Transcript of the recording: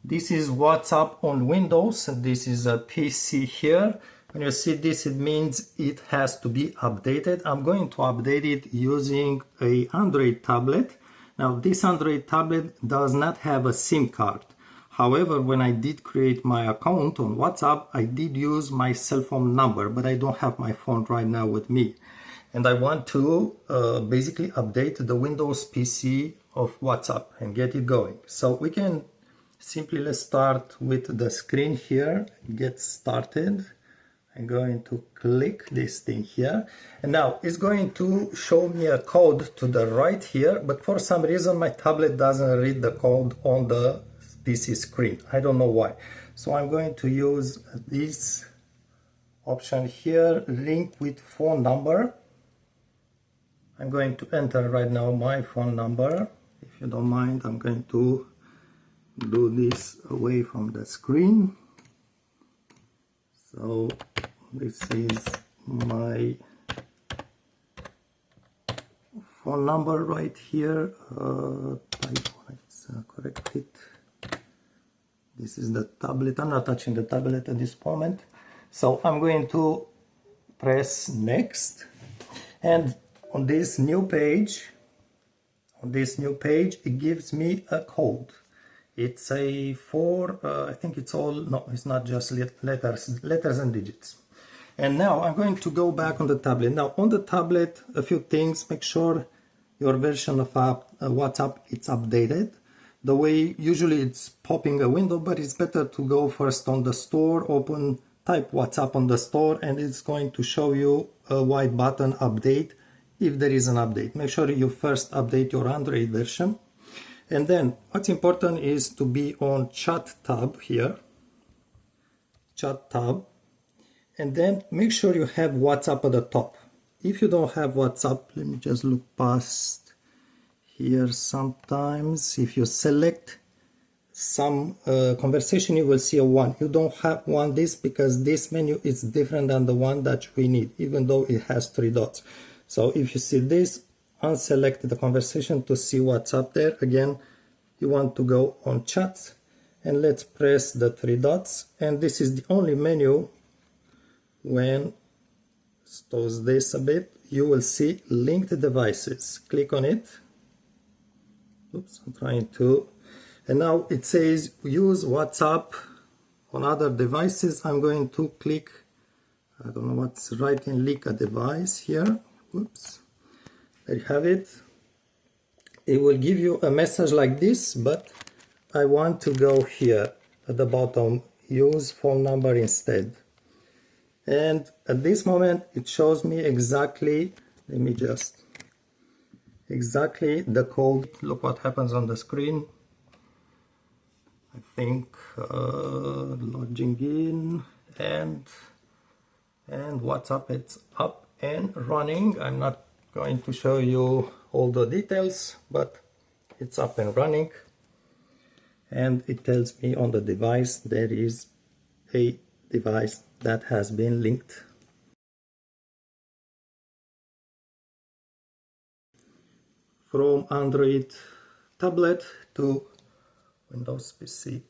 This is WhatsApp on Windows, and this is a PC here. When you see this, it means it has to be updated. I'm going to update it using an Android tablet. Now, this Android tablet does not have a SIM card. However, when I did create my account on WhatsApp, I did use my cell phone number, but I don't have my phone right now with me. And I want to basically update the Windows PC of WhatsApp and get it going. So we can simply, let's start with the screen here, get started. I'm going to click this thing here, and now it's going to show me a code to the right here, but for some reason my tablet doesn't read the code on the PC screen. I don't know why. So I'm going to use this option here, link with phone number. I'm going to enter right now my phone number. If you don't mind, I'm going to do this away from the screen. So this is my phone number right here. Let's correct it. This is the tablet. I'm not touching the tablet at this moment. So I'm going to press next, and on this new page, it gives me a code. It's a I think it's all, no, it's not just letters and digits. And now I'm going to go back on the tablet. Now on the tablet, a few things: make sure your version of WhatsApp it's updated. The way usually it's popping a window, but it's better to go first on the store, type WhatsApp on the store, and it's going to show you a white button, update, if there is an update. Make sure you first update your Android version. And then what's important is to be on chat tab here, chat tab, and then make sure you have WhatsApp at the top. If you don't have WhatsApp, let me just look past here. Sometimes if you select some conversation, you will see a 1. You don't have one this because this menu is different than the one that we need, even though it has 3 dots. So if you see this, unselect the conversation to see what's up there. Again, you want to go on chat, and let's press the 3 dots, and this is the only menu. When stores this a bit, you will see linked devices. Click on it. Oops, I'm trying to, and now it says use WhatsApp on other devices. I'm going to click, I don't know what's right in link a device here. Oops, there you have it. It will give you a message like this, but I want to go here at the bottom, use phone number instead. And at this moment it shows me exactly, let me just, exactly the code. Look what happens on the screen. I think logging in, and WhatsApp, it's up and running. I'm not going to show you all the details, but it's up and running, and it tells me on the device there is a device that has been linked. From Android tablet to Windows PC.